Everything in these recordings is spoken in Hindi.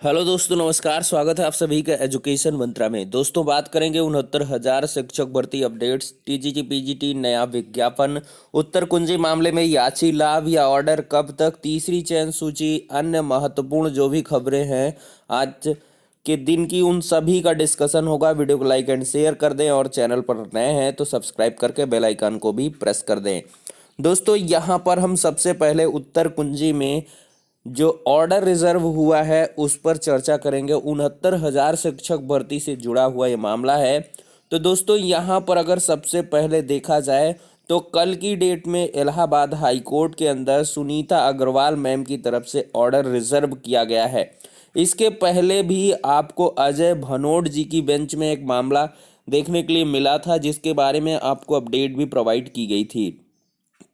हेलो दोस्तों, नमस्कार। स्वागत है आप सभी का एजुकेशन मंत्रा में। दोस्तों, बात करेंगे 69,000 शिक्षक भर्ती अपडेट्स, टीजीटी पीजीटी नया विज्ञापन, उत्तर कुंजी मामले में याची लाभ या ऑर्डर कब तक, तीसरी चयन सूची, अन्य महत्वपूर्ण जो भी खबरें हैं आज के दिन की, उन सभी का डिस्कशन होगा। वीडियो को लाइक एंड शेयर कर दें और चैनल पर नए हैं तो सब्सक्राइब करके बेल आइकन को भी प्रेस कर दें। दोस्तों, यहाँ पर हम सबसे पहले उत्तर कुंजी में जो ऑर्डर रिजर्व हुआ है उस पर चर्चा करेंगे। 69,000 शिक्षक भर्ती से जुड़ा हुआ ये मामला है। तो दोस्तों, यहाँ पर अगर सबसे पहले देखा जाए तो कल की डेट में इलाहाबाद हाई कोर्ट के अंदर सुनीता अग्रवाल मैम की तरफ से ऑर्डर रिजर्व किया गया है। इसके पहले भी आपको अजय भनोट जी की बेंच में एक मामला देखने के लिए मिला था, जिसके बारे में आपको अपडेट भी प्रोवाइड की गई थी।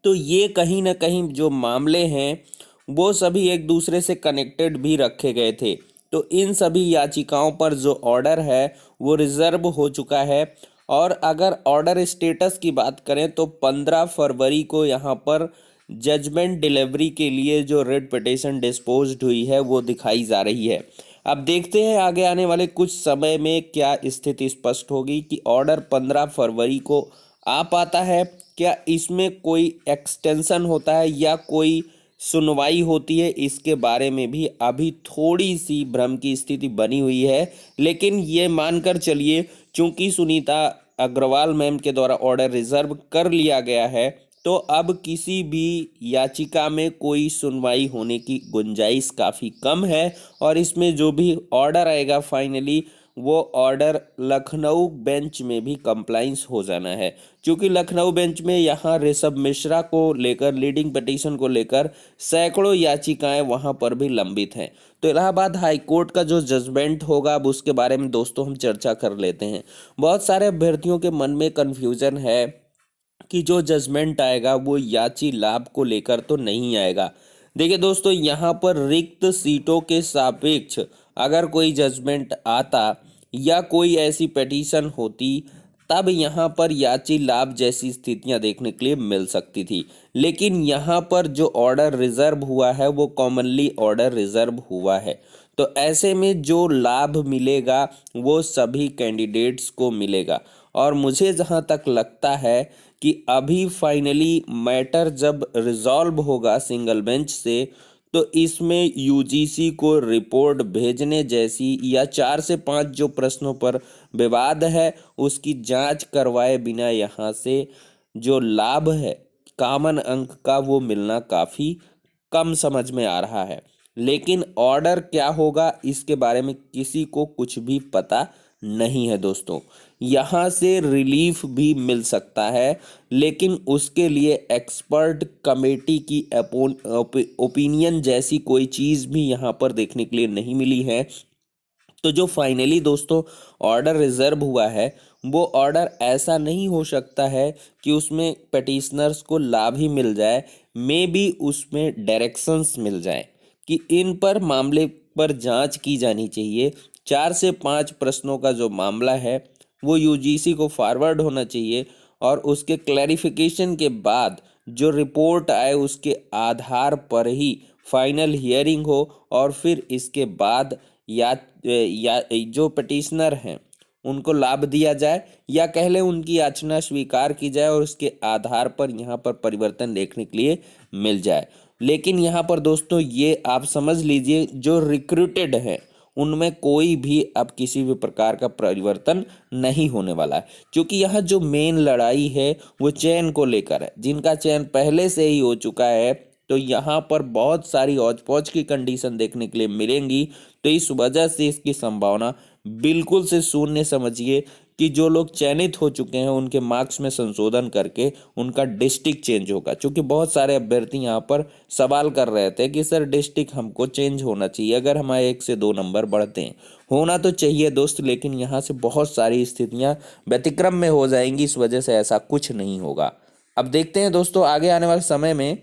तो ये कहीं ना कहीं जो मामले हैं वो सभी एक दूसरे से कनेक्टेड भी रखे गए थे। तो इन सभी याचिकाओं पर जो ऑर्डर है वो रिजर्व हो चुका है। और अगर ऑर्डर स्टेटस की बात करें तो 15 फरवरी को यहाँ पर जजमेंट डिलीवरी के लिए जो रिट पिटीशन डिस्पोज्ड हुई है वो दिखाई जा रही है। अब देखते हैं आगे आने वाले कुछ समय में क्या स्थिति स्पष्ट होगी कि ऑर्डर 15 फरवरी को आ पाता है, क्या इसमें कोई एक्सटेंशन होता है या कोई सुनवाई होती है। इसके बारे में भी अभी थोड़ी सी भ्रम की स्थिति बनी हुई है। लेकिन ये मानकर चलिए, चूंकि सुनीता अग्रवाल मैम के द्वारा ऑर्डर रिजर्व कर लिया गया है तो अब किसी भी याचिका में कोई सुनवाई होने की गुंजाइश काफ़ी कम है। और इसमें जो भी ऑर्डर आएगा फाइनली, वो ऑर्डर लखनऊ बेंच में भी कंप्लाइंस हो जाना है। क्योंकि लखनऊ बेंच में यहाँ ऋषभ मिश्रा को लेकर, लीडिंग पिटीशन को लेकर सैकड़ों याचिकाएं वहाँ पर भी लंबित हैं। तो इलाहाबाद हाई कोर्ट का जो जजमेंट होगा अब उसके बारे में दोस्तों हम चर्चा कर लेते हैं। बहुत सारे अभ्यर्थियों के मन में कन्फ्यूजन है कि जो जजमेंट आएगा वो याची लाभ को लेकर तो नहीं आएगा। देखिए दोस्तों, यहाँ पर रिक्त सीटों के सापेक्ष अगर कोई जजमेंट आता या कोई ऐसी पिटीशन होती तब यहाँ पर याची लाभ जैसी स्थितियाँ देखने के लिए मिल सकती थी। लेकिन यहाँ पर जो ऑर्डर रिजर्व हुआ है वो कॉमनली ऑर्डर रिजर्व हुआ है। तो ऐसे में जो लाभ मिलेगा वो सभी कैंडिडेट्स को मिलेगा। और मुझे जहाँ तक लगता है कि अभी फाइनली मैटर जब रिजॉल्व होगा सिंगल बेंच से तो इसमें यूजीसी को रिपोर्ट भेजने जैसी या 4 से 5 जो प्रश्नों पर विवाद है उसकी जांच करवाए बिना यहाँ से जो लाभ है कॉमन अंक का वो मिलना काफ़ी कम समझ में आ रहा है। लेकिन ऑर्डर क्या होगा इसके बारे में किसी को कुछ भी पता नहीं है दोस्तों। यहाँ से रिलीफ भी मिल सकता है, लेकिन उसके लिए एक्सपर्ट कमेटी की ओपिनियन जैसी कोई चीज़ भी यहाँ पर देखने के लिए नहीं मिली है। तो जो फाइनली दोस्तों ऑर्डर रिजर्व हुआ है वो ऑर्डर ऐसा नहीं हो सकता है कि उसमें पिटिशनर्स को लाभ ही मिल जाए, मे बी उसमें डायरेक्शंस मिल जाए कि इन पर मामले पर जांच की जानी चाहिए। 4 से 5 प्रश्नों का जो मामला है वो यूजीसी को फॉरवर्ड होना चाहिए और उसके क्लैरिफिकेशन के बाद जो रिपोर्ट आए उसके आधार पर ही फाइनल हियरिंग हो और फिर इसके बाद या जो पिटिशनर हैं उनको लाभ दिया जाए या कह लें उनकी याचना स्वीकार की जाए और उसके आधार पर यहाँ पर परिवर्तन देखने के लिए मिल जाए। लेकिन यहाँ पर दोस्तों ये आप समझ लीजिए, जो रिक्रूटेड हैं उनमें कोई भी अब किसी भी प्रकार का परिवर्तन नहीं होने वाला है। क्योंकि यहाँ जो मेन लड़ाई है वो चयन को लेकर है, जिनका चयन पहले से ही हो चुका है। तो यहाँ पर बहुत सारी औच पौच की कंडीशन देखने के लिए मिलेंगी। तो इस वजह से इसकी संभावना बिल्कुल से शून्य समझिए कि जो लोग चयनित हो चुके हैं उनके मार्क्स में संशोधन करके उनका डिस्ट्रिक्ट चेंज होगा। क्योंकि बहुत सारे अभ्यर्थी यहाँ पर सवाल कर रहे थे कि सर डिस्ट्रिक्ट हमको चेंज होना चाहिए अगर हमारे 1 से 2 नंबर बढ़ते हैं। होना तो चाहिए दोस्त, लेकिन यहाँ से बहुत सारी स्थितियाँ व्यतिक्रम में हो जाएंगी, इस वजह से ऐसा कुछ नहीं होगा। अब देखते हैं दोस्तों आगे आने वाले समय में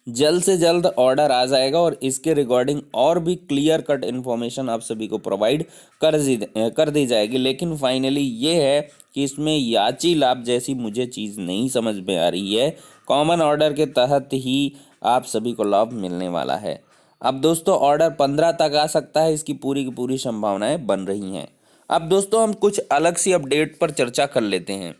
जल्द से जल्द ऑर्डर आ जाएगा और इसके रिगार्डिंग और भी क्लियर कट इन्फॉर्मेशन आप सभी को प्रोवाइड कर दी जाएगी। लेकिन फाइनली ये है कि इसमें याची लाभ जैसी मुझे चीज़ नहीं समझ में आ रही है। कॉमन ऑर्डर के तहत ही आप सभी को लाभ मिलने वाला है। अब दोस्तों ऑर्डर 15 तक आ सकता है, इसकी पूरी की पूरी संभावनाएं बन रही हैं। अब दोस्तों हम कुछ अलग सी अपडेट पर चर्चा कर लेते हैं।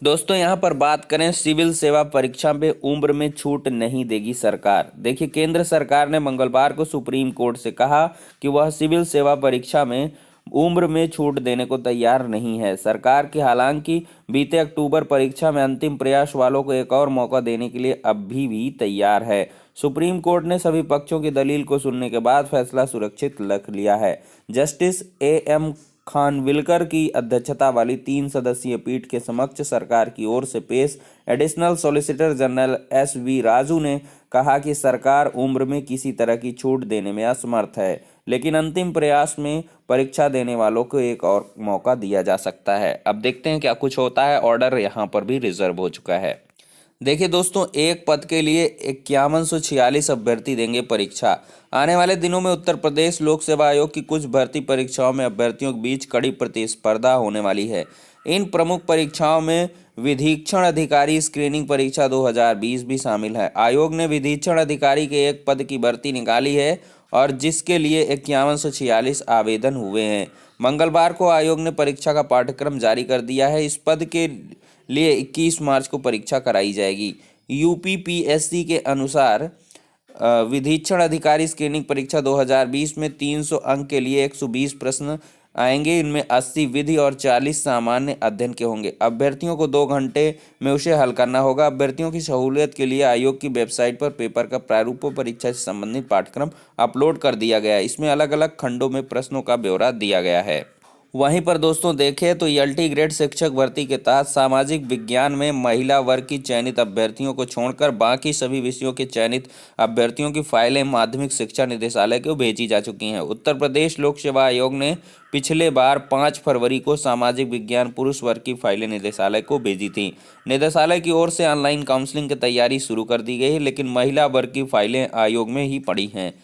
दोस्तों यहाँ पर बात करें सिविल सेवा परीक्षा में उम्र में छूट नहीं देगी सरकार। देखिए केंद्र सरकार ने मंगलवार को सुप्रीम कोर्ट से कहा कि वह सिविल सेवा परीक्षा में उम्र में छूट देने को तैयार नहीं है। सरकार की हालांकि बीते अक्टूबर परीक्षा में अंतिम प्रयास वालों को एक और मौका देने के लिए अभी भी तैयार है। सुप्रीम कोर्ट ने सभी पक्षों की दलील को सुनने के बाद फैसला सुरक्षित रख लिया है। जस्टिस एएम खानविलकर की अध्यक्षता वाली 3 सदस्यीय पीठ के समक्ष सरकार की ओर से पेश additional solicitor general SV. Raju ने कहा कि सरकार उम्र में किसी तरह की छूट देने में असमर्थ है, लेकिन अंतिम प्रयास में परीक्षा देने वालों को एक और मौका दिया जा सकता है। अब देखते हैं क्या कुछ होता है। ऑर्डर यहाँ पर भी रिजर्व हो चुका है। देखिए दोस्तों, एक पद के लिए 5146 अभ्यर्थी देंगे परीक्षा। आने वाले दिनों में उत्तर प्रदेश लोक सेवा आयोग की कुछ भर्ती परीक्षाओं में अभ्यर्थियों के बीच कड़ी प्रतिस्पर्धा होने वाली है। इन प्रमुख परीक्षाओं में विधीक्षण अधिकारी स्क्रीनिंग परीक्षा 2020 भी शामिल है। आयोग ने विधीक्षण अधिकारी के एक पद की भर्ती निकाली है और जिसके लिए 5146 आवेदन हुए हैं। मंगलवार को आयोग ने परीक्षा का पाठ्यक्रम जारी कर दिया है। इस पद के लिए 21 मार्च को परीक्षा कराई जाएगी। यूपीपीएससी के अनुसार विधीक्षण अधिकारी स्क्रीनिंग परीक्षा 2020 में 300 अंक के लिए 120 प्रश्न आएंगे। इनमें 80 विधि और 40 सामान्य अध्ययन के होंगे। अभ्यर्थियों को 2 घंटे में उसे हल करना होगा। अभ्यर्थियों की सहूलियत के लिए आयोग की वेबसाइट पर पेपर का प्रारूप परीक्षा से संबंधित पाठ्यक्रम अपलोड कर दिया गया है। इसमें अलग अलग खंडों में प्रश्नों का ब्यौरा दिया गया है। वहीं पर दोस्तों देखें तो एलटी ग्रेड शिक्षक भर्ती के तहत सामाजिक विज्ञान में महिला वर्ग की चयनित अभ्यर्थियों को छोड़कर बाकी सभी विषयों के चयनित अभ्यर्थियों की फाइलें माध्यमिक शिक्षा निदेशालय को भेजी जा चुकी हैं। उत्तर प्रदेश लोक सेवा आयोग ने पिछले बार 5 फरवरी को सामाजिक विज्ञान पुरुष वर्ग की फाइलें निदेशालय को भेजी थी। निदेशालय की ओर से ऑनलाइन काउंसलिंग की तैयारी शुरू कर दी गई है, लेकिन महिला वर्ग की फाइलें आयोग में ही पड़ी हैं।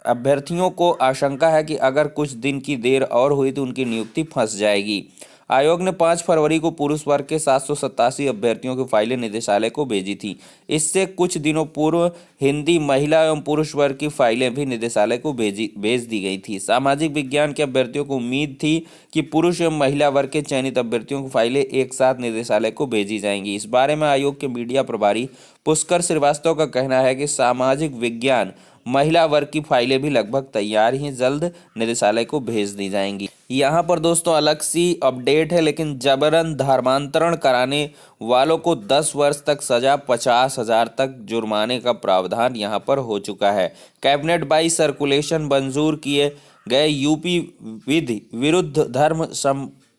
अभ्यर्थियों को आशंका है कि अगर कुछ दिन की देर और हुई तो उनकी नियुक्ति फंस जाएगी। आयोग ने 5 फरवरी को पुरुष वर्ग के 787 अभ्यर्थियों की फाइलें निदेशालय को भेजी थी। इससे कुछ दिनों पूर्व हिंदी महिला एवं पुरुष वर्ग की फाइलें भी निदेशालय को भेज दी गई थी। सामाजिक विज्ञान के अभ्यर्थियों को उम्मीद थी कि पुरुष एवं महिला वर्ग के चयनित अभ्यर्थियों की फाइलें एक साथ निदेशालय को भेजी जाएंगी। इस बारे में आयोग के मीडिया प्रभारी पुष्कर श्रीवास्तव का कहना है कि सामाजिक विज्ञान महिला वर्ग की फाइलें भी लगभग तैयार ही जल्द निदेशालय को भेज दी जाएंगी। यहाँ पर दोस्तों अलग सी अपडेट है, लेकिन जबरन धर्मांतरण कराने वालों को 10 वर्ष तक सजा, 50,000 तक जुर्माने का प्रावधान यहाँ पर हो चुका है। कैबिनेट बाई सर्कुलेशन मंजूर किए गए यूपी विधि विरुद्ध धर्म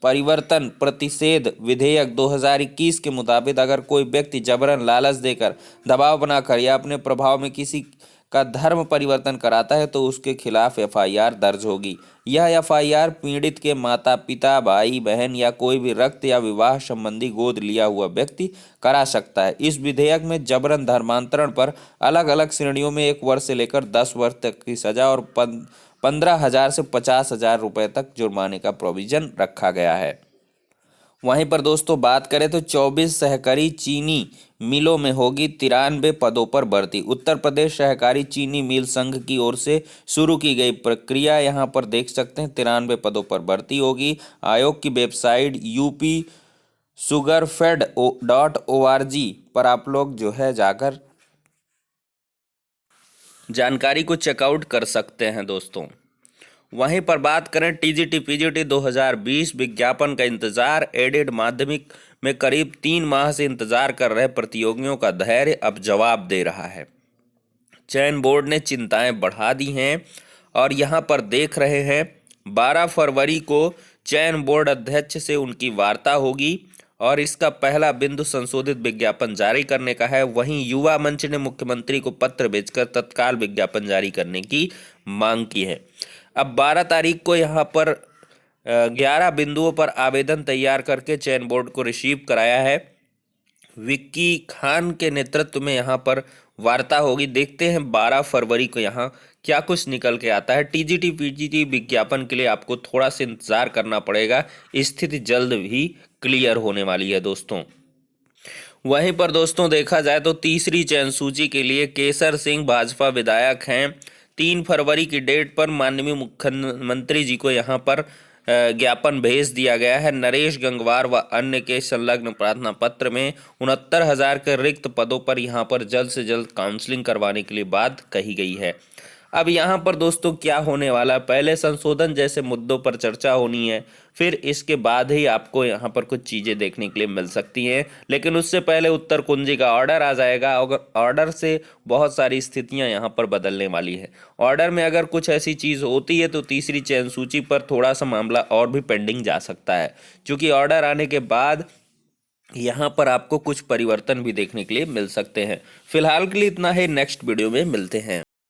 परिवर्तन प्रतिषेध विधेयक 2021 के मुताबिक अगर कोई व्यक्ति जबरन लालच देकर, दबाव बनाकर या अपने प्रभाव में किसी का धर्म परिवर्तन कराता है तो उसके खिलाफ एफआईआर दर्ज होगी। यह एफआईआर पीड़ित के माता पिता, भाई बहन या कोई भी रक्त या विवाह संबंधी गोद लिया हुआ व्यक्ति करा सकता है। इस विधेयक में जबरन धर्मांतरण पर अलग अलग श्रेणियों में 1 वर्ष से लेकर 10 वर्ष तक की सजा और 15,000 से 50,000 रुपये तक जुर्माने का प्रोविजन रखा गया है। वहीं पर दोस्तों बात करें तो 24 सहकारी चीनी मिलों में होगी 93 पदों पर भर्ती। उत्तर प्रदेश सहकारी चीनी मिल संघ की ओर से शुरू की गई प्रक्रिया यहाँ पर देख सकते हैं 93 पदों पर भर्ती होगी। आयोग की वेबसाइट upsugarfed.org पर आप लोग जो है जाकर जानकारी को चेकआउट कर सकते हैं दोस्तों। वहीं पर बात करें टीजीटी पीजीटी 2020 विज्ञापन का इंतजार। एडेड माध्यमिक में करीब 3 माह से इंतजार कर रहे प्रतियोगियों का धैर्य अब जवाब दे रहा है। चयन बोर्ड ने चिंताएं बढ़ा दी हैं और यहां पर देख रहे हैं 12 फरवरी को चयन बोर्ड अध्यक्ष से उनकी वार्ता होगी और इसका पहला बिंदु संशोधित विज्ञापन जारी करने का है। वहीं युवा मंच ने मुख्यमंत्री को पत्र भेजकर तत्काल विज्ञापन जारी करने की मांग की है। अब 12 तारीख को यहाँ पर 11 बिंदुओं पर आवेदन तैयार करके चयन बोर्ड को रिसीव कराया है। विक्की खान के नेतृत्व में यहाँ पर वार्ता होगी। देखते हैं 12 फरवरी को यहाँ क्या कुछ निकल के आता है। टीजीटी पीजीटी विज्ञापन के लिए आपको थोड़ा सा इंतजार करना पड़ेगा, स्थिति जल्द ही क्लियर होने वाली है दोस्तों। वहीं पर दोस्तों देखा जाए तो तीसरी चयन सूची के लिए केसर सिंह भाजपा विधायक हैं। 3 फरवरी की डेट पर माननीय मुख्यमंत्री जी को यहां पर ज्ञापन भेज दिया गया है। नरेश गंगवार व अन्य के संलग्न प्रार्थना पत्र में 69,000 के रिक्त पदों पर यहां पर जल्द से जल्द काउंसलिंग करवाने के लिए बात कही गई है। अब यहाँ पर दोस्तों क्या होने वाला है, पहले संशोधन जैसे मुद्दों पर चर्चा होनी है, फिर इसके बाद ही आपको यहाँ पर कुछ चीज़ें देखने के लिए मिल सकती हैं। लेकिन उससे पहले उत्तर कुंजी का ऑर्डर आ जाएगा और ऑर्डर से बहुत सारी स्थितियाँ यहाँ पर बदलने वाली है। ऑर्डर में अगर कुछ ऐसी चीज़ होती है तो तीसरी चयन सूची पर थोड़ा सा मामला और भी पेंडिंग जा सकता है, क्योंकि ऑर्डर आने के बाद यहाँ पर आपको कुछ परिवर्तन भी देखने के लिए मिल सकते हैं। फिलहाल के लिए इतना है, नेक्स्ट वीडियो में मिलते हैं।